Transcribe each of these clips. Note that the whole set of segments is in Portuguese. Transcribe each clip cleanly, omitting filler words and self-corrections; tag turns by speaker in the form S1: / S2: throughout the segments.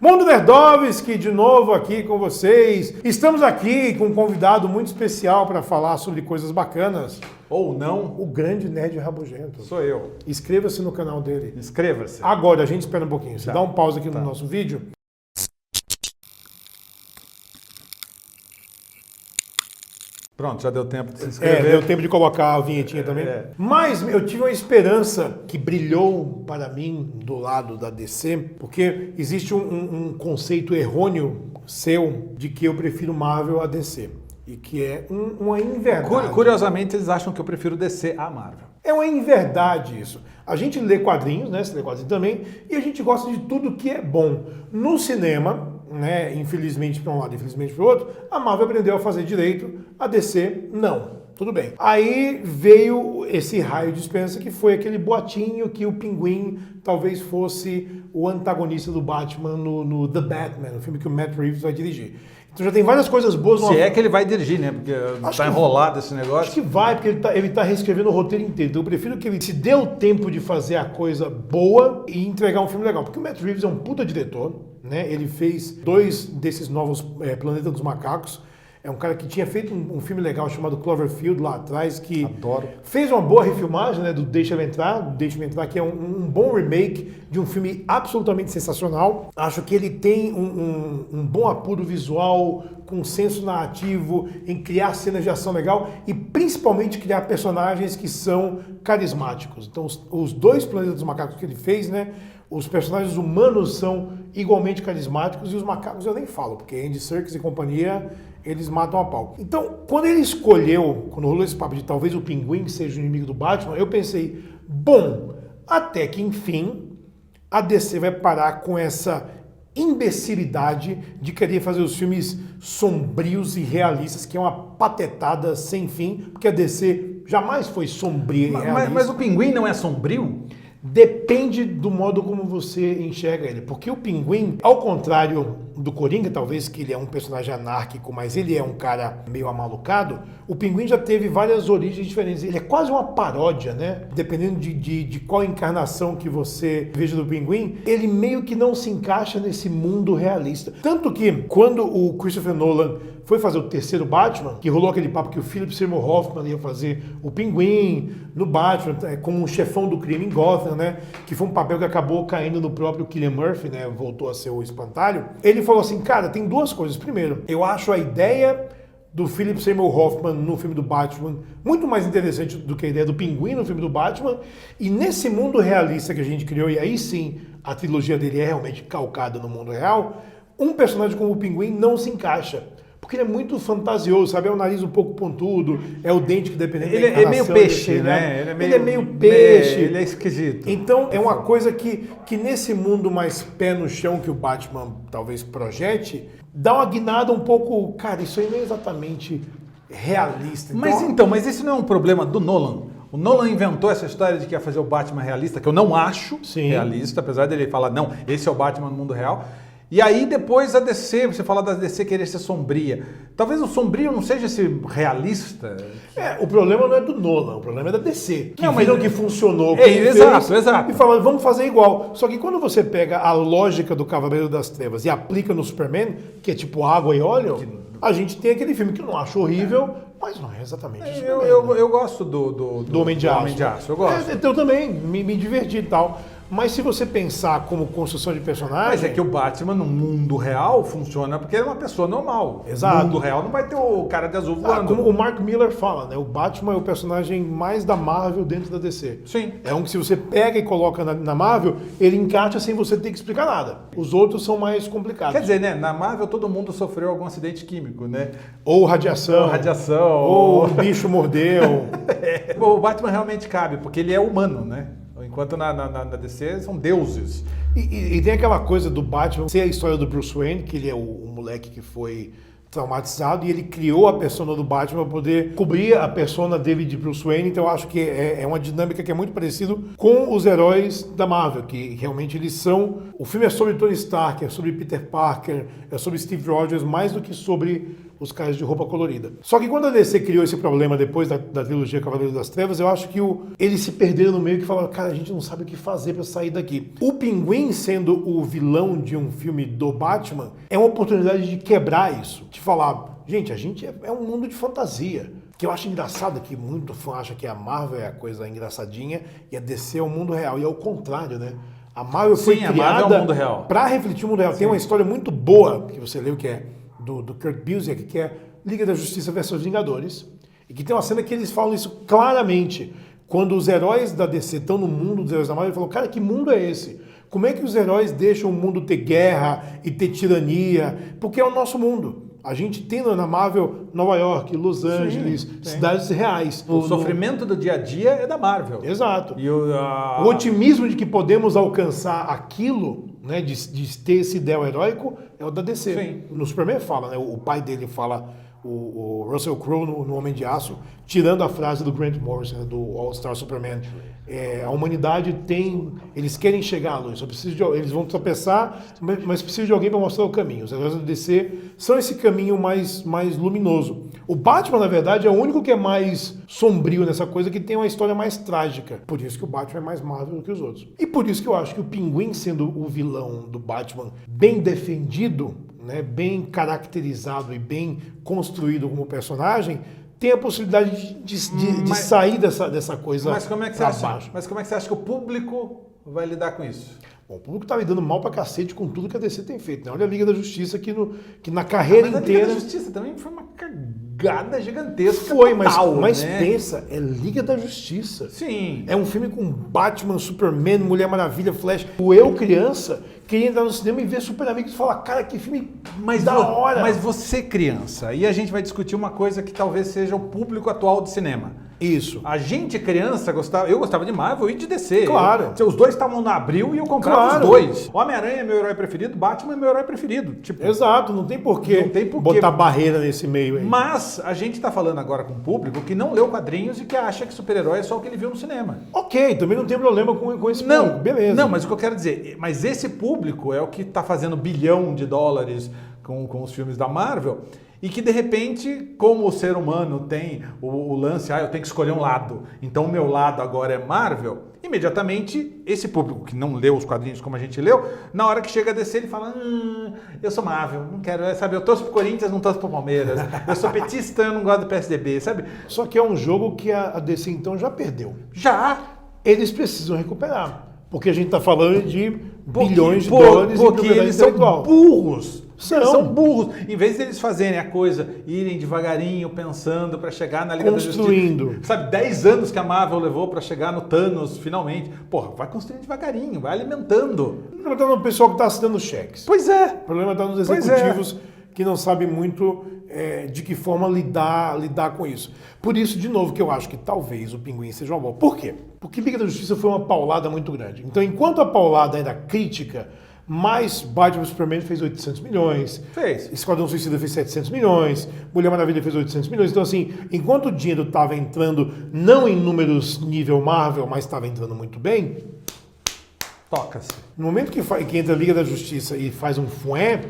S1: Mundo Nerdovski, de novo aqui com vocês. Estamos aqui com um convidado muito especial para falar sobre coisas bacanas.
S2: Ou não.
S1: O grande nerd rabugento.
S2: Sou eu.
S1: Inscreva-se no canal dele.
S2: Inscreva-se.
S1: Agora, a gente espera um pouquinho. Você
S2: Tá.
S1: dá um pause aqui no nosso vídeo.
S2: Pronto, já deu tempo de se inscrever.
S1: Deu tempo de colocar a vinhetinha também. Mas eu tive uma esperança que brilhou para mim do lado da DC, porque existe um conceito errôneo seu de que eu prefiro Marvel a DC. E que é uma inverdade.
S2: Curiosamente, eles acham que eu prefiro DC a Marvel.
S1: É uma inverdade isso. A gente lê quadrinhos, né? Você lê quadrinhos também, e a gente gosta de tudo que é bom. No cinema, né? Infelizmente para um lado, infelizmente para o outro, a Marvel aprendeu a fazer direito, a DC não. Tudo bem. Aí veio esse raio de esperança que foi aquele boatinho que o Pinguim talvez fosse o antagonista do Batman no The Batman, o filme que o Matt Reeves vai dirigir. Então já tem várias coisas boas.
S2: Se é que ele vai dirigir, né? Porque tá enrolado esse negócio.
S1: Acho que vai, porque ele tá reescrevendo o roteiro inteiro. Então eu prefiro que ele se dê o tempo de fazer a coisa boa e entregar um filme legal. Porque o Matt Reeves é um puta diretor, né? Ele fez 2 desses novos Planeta dos Macacos. É um cara que tinha feito um filme legal chamado Cloverfield lá atrás, que
S2: Adoro.
S1: Fez uma boa refilmagem, né, do Deixa Eu Entrar, que é um bom remake de um filme absolutamente sensacional. Acho que ele tem um bom apuro visual, com um senso narrativo, em criar cenas de ação legal e principalmente criar personagens que são carismáticos. Então os 2 Planetas dos Macacos que ele fez, né, os personagens humanos são igualmente carismáticos e os macacos eu nem falo, porque Andy Serkis e companhia, eles matam a pau. Então, quando ele escolheu, quando rolou esse papo de talvez o Pinguim seja o inimigo do Batman, eu pensei, bom, até que enfim a DC vai parar com essa imbecilidade de querer fazer os filmes sombrios e realistas, que é uma patetada sem fim, porque a DC jamais foi sombria e realista.
S2: Mas o Pinguim não é sombrio?
S1: Depende do modo como você enxerga ele. Porque o Pinguim, ao contrário do Coringa, talvez que ele é um personagem anárquico, mas ele é um cara meio amalucado, o Pinguim já teve várias origens diferentes. Ele é quase uma paródia, né? Dependendo de qual encarnação que você veja do Pinguim, ele meio que não se encaixa nesse mundo realista. Tanto que, quando o Christopher Nolan foi fazer o terceiro Batman, que rolou aquele papo que o Philip Seymour Hoffman ia fazer o Pinguim no Batman, como um chefão do crime em Gotham, né? Que foi um papel que acabou caindo no próprio Cillian Murphy, né? Voltou a ser o espantalho. Ele falou assim, cara, tem 2 coisas. Primeiro, eu acho a ideia do Philip Seymour Hoffman no filme do Batman muito mais interessante do que a ideia do Pinguim no filme do Batman. E nesse mundo realista que a gente criou, e aí sim a trilogia dele é realmente calcada no mundo real, um personagem como o Pinguim não se encaixa. Porque ele é muito fantasioso, sabe? É o nariz um pouco pontudo, é o dente que dependendo
S2: Ele é meio peixe, né?
S1: Ele é meio peixe.
S2: Ele é esquisito.
S1: Então é uma coisa que nesse mundo mais pé no chão que o Batman talvez projete, dá uma guinada um pouco... Cara, isso aí não é exatamente realista.
S2: Mas isso não é um problema do Nolan? O Nolan inventou essa história de que ia fazer o Batman realista, que eu não acho realista, apesar dele falar, não, esse é o Batman no mundo real. E aí depois a DC, você fala da DC querer ser sombria. Talvez o sombrio não seja esse realista.
S1: O problema não é do Nolan, o problema é da DC. Que
S2: não,
S1: viram que funcionou.
S2: Exato.
S1: E falaram, vamos fazer igual. Só que quando você pega a lógica do Cavaleiro das Trevas e aplica no Superman, que é tipo água e óleo, a gente tem aquele filme que eu não acho horrível, mas não é exatamente isso.
S2: Eu gosto do
S1: Homem de Aço.
S2: Eu gosto.
S1: Eu também, me diverti e tal. Mas se você pensar como construção de personagem...
S2: Mas é que o Batman no mundo real funciona porque ele é uma pessoa normal.
S1: Exato.
S2: No mundo real não vai ter o cara de azul voando.
S1: Como o Mark Miller fala, né? O Batman é o personagem mais da Marvel dentro da DC.
S2: Sim.
S1: É um que se você pega e coloca na Marvel, ele encaixa sem você ter que explicar nada. Os outros são mais complicados.
S2: Quer dizer, né? Na Marvel todo mundo sofreu algum acidente químico, né?
S1: Ou radiação.
S2: Ou
S1: um bicho mordeu.
S2: O Batman realmente cabe, porque ele é humano, né? Enquanto na DC são deuses.
S1: E tem aquela coisa do Batman ser a história do Bruce Wayne, que ele é o moleque que foi traumatizado e ele criou a persona do Batman para poder cobrir a persona dele de Bruce Wayne. Então eu acho que é uma dinâmica que é muito parecida com os heróis da Marvel, que realmente eles são... O filme é sobre Tony Stark, é sobre Peter Parker, é sobre Steve Rogers, mais do que sobre os caras de roupa colorida. Só que quando a DC criou esse problema depois da trilogia Cavaleiro das Trevas, eu acho que eles se perderam no meio que falaram, cara, a gente não sabe o que fazer pra sair daqui. O Pinguim, sendo o vilão de um filme do Batman, é uma oportunidade de quebrar isso. De falar, gente, a gente é um mundo de fantasia. Que eu acho engraçado que muito fã acha que a Marvel é a coisa engraçadinha e a DC é o mundo real. E é o contrário, né? A Marvel foi criada para refletir o mundo real. Sim. Tem uma história muito boa, que você leu, que é do Kurt Busiek, que é Liga da Justiça versus Vingadores. E que tem uma cena que eles falam isso claramente. Quando os heróis da DC estão no mundo dos heróis da Marvel, ele falou, cara, que mundo é esse? Como é que os heróis deixam o mundo ter guerra e ter tirania? Porque é o nosso mundo. A gente tem na Marvel Nova York, Los Angeles, cidades reais.
S2: O sofrimento do dia a dia é da Marvel.
S1: Exato. E o otimismo de que podemos alcançar aquilo, né, de ter esse ideal heróico, é o da DC. Sim. No Superman fala, né, o pai dele fala, o Russell Crowe no Homem de Aço, tirando a frase do Grant Morrison, né, do All-Star Superman. A humanidade eles querem chegar à luz, eles vão tropeçar, mas precisam de alguém para mostrar o caminho. Os heróis da DC são esse caminho mais luminoso. O Batman, na verdade, é o único que é mais sombrio nessa coisa, que tem uma história mais trágica. Por isso que o Batman é mais Marvel do que os outros. E por isso que eu acho que o Pinguim, sendo o vilão do Batman bem defendido, né, bem caracterizado e bem construído como personagem, tem a possibilidade de sair dessa coisa.
S2: Mas como é que você acha? Mas como é que você acha que o público vai lidar com isso?
S1: Bom, o público tá lidando mal pra cacete com tudo que a DC tem feito, né? Olha a Liga da Justiça que na carreira inteira...
S2: A Liga da Justiça também foi uma cagada gigantesca.
S1: Foi, mas né? Pensa, é Liga da Justiça.
S2: Sim.
S1: É um filme com Batman, Superman, Mulher Maravilha, Flash. Eu, criança, queria entrar no cinema e ver Super Amigos e falar, cara, que filme da hora.
S2: Mas você, criança, aí a gente vai discutir uma coisa que talvez seja o público atual de cinema.
S1: Isso.
S2: A gente, criança, eu gostava de Marvel e de DC.
S1: Claro.
S2: Os dois estavam no Abril e eu comprava os dois. Homem-Aranha é meu herói preferido, Batman é meu herói preferido. Tipo,
S1: exato, não tem porquê botar barreira nesse meio aí.
S2: Mas a gente tá falando agora com o público que não leu quadrinhos e que acha que super-herói é só o que ele viu no cinema.
S1: Ok, também não tem problema com esse público, beleza.
S2: Não, mas o que eu quero dizer, mas esse público é o que tá fazendo $1 bilhão com os filmes da Marvel. E que, de repente, como o ser humano tem o lance, eu tenho que escolher um lado, então o meu lado agora é Marvel, imediatamente, esse público que não leu os quadrinhos como a gente leu, na hora que chega a DC, ele fala, eu sou Marvel, não quero, sabe, eu torço pro Corinthians, não torço pro Palmeiras, eu sou petista, eu não gosto do PSDB, sabe?
S1: Só que é um jogo que a DC, então, já perdeu.
S2: Já!
S1: Eles precisam recuperar, porque a gente está falando de bilhões de dólares em propriedade
S2: eles
S1: intelectual.
S2: São burros.
S1: Eles
S2: são burros. Em vez deles fazerem a coisa, irem devagarinho, pensando para chegar na Liga da Justiça. Sabe, 10 anos que a Marvel levou para chegar no Thanos, finalmente. Porra, vai construindo devagarinho, vai alimentando.
S1: O problema está no pessoal que está assinando cheques.
S2: Pois é.
S1: O problema está nos executivos que não sabem muito de que forma lidar com isso. Por isso, de novo, que eu acho que talvez o Pinguim seja uma boa. Por quê? Porque Liga da Justiça foi uma paulada muito grande. Então, enquanto a paulada era crítica, mais Batman Superman fez 800 milhões.
S2: Fez.
S1: Esquadrão Suicida fez 700 milhões. Mulher Maravilha fez 800 milhões. Então, assim, enquanto o dinheiro estava entrando, não em números nível Marvel, mas estava entrando muito bem,
S2: toca-se.
S1: No momento que entra a Liga da Justiça e faz um fué,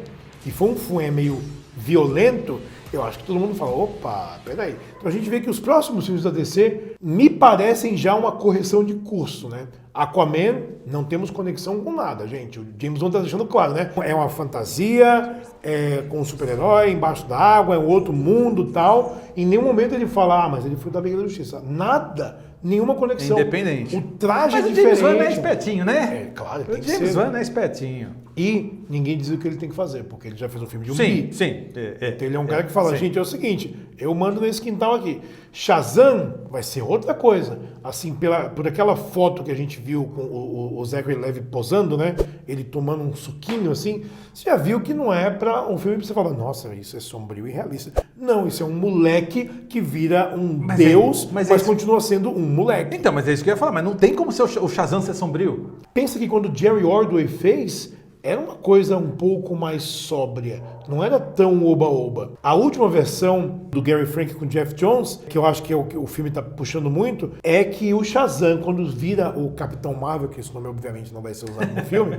S1: e foi um fué meio violento, eu acho que todo mundo fala, opa, peraí. Então a gente vê que os próximos filmes da DC me parecem já uma correção de curso, né? Aquaman, não temos conexão com nada, gente. O James Wan tá deixando claro, né? É uma fantasia, com um super-herói embaixo da água, é um outro mundo e tal. Em nenhum momento ele fala, mas ele foi da Liga da Justiça. Nada, nenhuma conexão.
S2: Independente.
S1: O traje
S2: mas
S1: é diferente.
S2: O James Wan é espertinho, né?
S1: Claro, tem que ser.
S2: O James Wan é espertinho.
S1: E ninguém diz o que ele tem que fazer, porque ele já fez um filme de
S2: Sim.
S1: Então ele é um cara que fala, gente, é o seguinte, eu mando nesse quintal aqui. Shazam vai ser outra coisa. Assim, por aquela foto que a gente viu com o Zachary Levi posando, né? Ele tomando um suquinho assim, você já viu que não é pra um filme que você fala, nossa, isso é sombrio e realista. Não, isso é um moleque que vira um deus, mas continua sendo um moleque.
S2: Então, mas é isso que eu ia falar, mas não tem como ser o Shazam ser sombrio.
S1: Pensa que quando Jerry Ordway fez, era uma coisa um pouco mais sóbria, não era tão oba-oba. A última versão do Gary Frank com Jeff Jones, que eu acho que é o que o filme está puxando muito, é que o Shazam, quando vira o Capitão Marvel, que esse nome obviamente não vai ser usado no filme,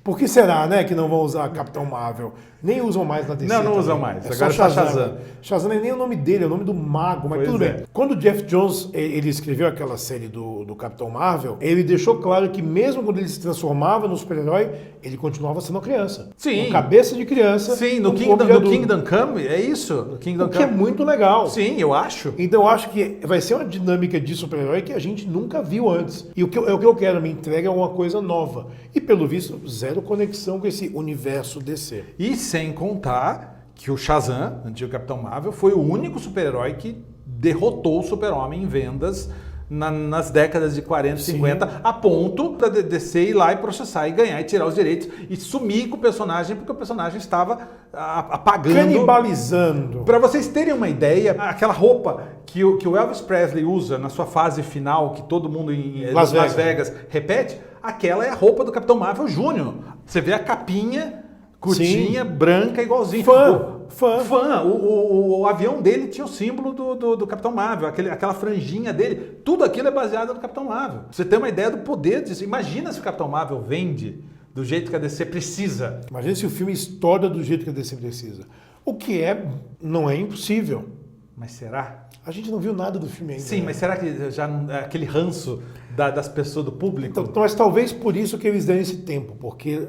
S1: Por que será, né, que não vão usar Capitão Marvel? Nem usam mais na DC.
S2: Não usam
S1: também.
S2: mais.
S1: É
S2: Agora
S1: só
S2: tá Shazam.
S1: Shazam não é nem o nome dele, é o nome do mago, mas
S2: Pois
S1: tudo
S2: é.
S1: bem. Quando o Jeff Jones ele escreveu aquela série do Capitão Marvel, ele deixou claro que mesmo quando ele se transformava no super-herói, ele continuava sendo uma criança.
S2: Sim.
S1: Com cabeça de criança.
S2: Sim, no
S1: com corpo de adulto.
S2: Kingdom Come, é isso? No Kingdom
S1: O que é
S2: Come.
S1: muito legal.
S2: Sim, eu acho.
S1: Então eu acho que vai ser uma dinâmica de super-herói que a gente nunca viu antes. E o que eu quero, me entrega uma coisa nova. E pelo visto, zero conexão com esse universo DC.
S2: E sem contar que o Shazam, antigo Capitão Marvel, foi o único super-herói que derrotou o Super-Homem em vendas nas décadas de 40 e 50, a ponto da DC ir lá e processar e ganhar e tirar os direitos e sumir com o personagem, porque o personagem estava apagando.
S1: Canibalizando.
S2: Para vocês terem uma ideia, aquela roupa que o Elvis Presley usa na sua fase final, que todo mundo em Las Vegas repete, aquela é a roupa do Capitão Marvel Júnior. Você vê a capinha curtinha, branca, igualzinho. Fã. O avião dele tinha o símbolo do Capitão Marvel, aquela franjinha dele. Tudo aquilo é baseado no Capitão Marvel. Você tem uma ideia do poder disso. Imagina se o Capitão Marvel vende do jeito que a DC precisa.
S1: Imagina se o filme estoura do jeito que a DC precisa. O que não é impossível.
S2: Mas será?
S1: A gente não viu nada do filme ainda.
S2: Sim, mas será que já aquele ranço das pessoas, do público?
S1: Então, mas talvez por isso que eles deem esse tempo, porque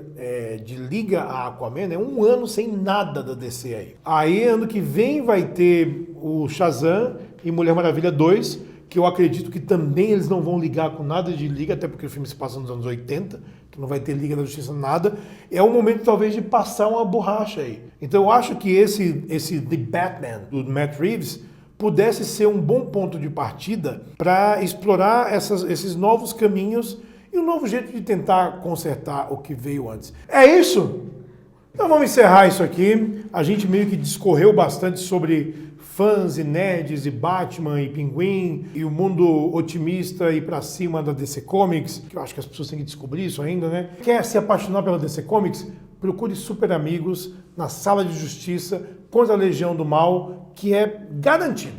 S1: de Liga a Aquaman é um ano sem nada da DC aí. Aí ano que vem vai ter o Shazam e Mulher Maravilha 2, que eu acredito que também eles não vão ligar com nada de Liga, até porque o filme se passa nos anos 80, que não vai ter Liga da Justiça nada. É o momento talvez de passar uma borracha aí. Então eu acho que esse The Batman do Matt Reeves pudesse ser um bom ponto de partida para explorar esses novos caminhos e um novo jeito de tentar consertar o que veio antes. É isso? Então vamos encerrar isso aqui. A gente meio que discorreu bastante sobre fãs e nerds e Batman e Pinguim e o mundo otimista e pra cima da DC Comics, que eu acho que as pessoas têm que descobrir isso ainda, né? Quer se apaixonar pela DC Comics? Procure Super Amigos na Sala de Justiça contra a Legião do Mal, que é garantido.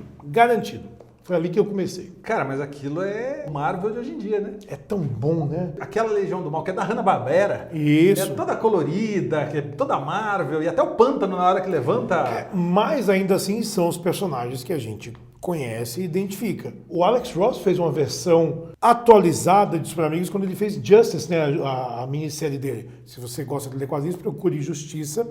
S1: Foi ali que eu comecei.
S2: Cara, mas aquilo é Marvel de hoje em dia, né?
S1: É tão bom, né?
S2: Aquela Legião do Mal, que é da Hanna-Barbera.
S1: Isso.
S2: É toda colorida, que é toda Marvel, e até o pântano na hora que levanta.
S1: Mas ainda assim são os personagens que a gente conhece e identifica. O Alex Ross fez uma versão atualizada de Super Amigos quando ele fez Justice, né, a minissérie dele. Se você gosta de ler quadrinhos, procure Justiça.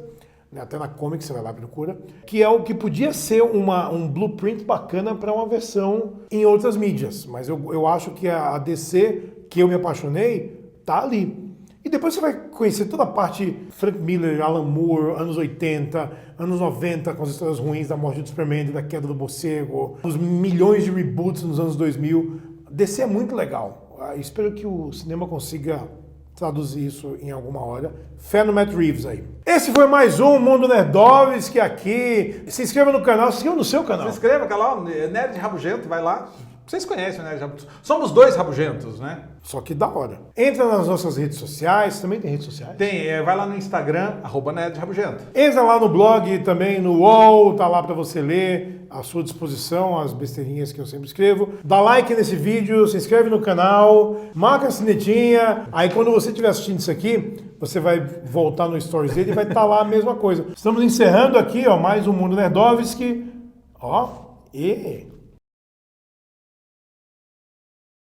S1: Até na Comics você vai lá e procura, que é o que podia ser um blueprint bacana para uma versão em outras mídias. Mas eu acho que a DC, que eu me apaixonei, tá ali. E depois você vai conhecer toda a parte Frank Miller, Alan Moore, anos 80, anos 90, com as histórias ruins da morte do Superman, da queda do morcego, os milhões de reboots nos anos 2000. DC é muito legal. Espero que o cinema consiga traduzir isso em alguma hora. Fé no Matt Reeves aí. Esse foi mais um Mundo Nerdovski aqui. Se inscreva no canal, se inscreva no seu canal.
S2: Se inscreva, canal Nerd Rabugento, vai lá. Vocês conhecem o Nerd Rabugento. Somos dois rabugentos, né?
S1: Só que da hora. Entra nas nossas redes sociais, também tem redes sociais?
S2: Tem, vai lá no Instagram, @Nerd Rabugento.
S1: Entra lá no blog, também no UOL, tá lá pra você ler, à sua disposição, as besteirinhas que eu sempre escrevo. Dá like nesse vídeo, se inscreve no canal, marca a sinetinha, aí quando você estiver assistindo isso aqui, você vai voltar no Stories dele e vai estar lá a mesma coisa. Estamos encerrando aqui, ó, mais um Mundo Nerdovski. Ó, e...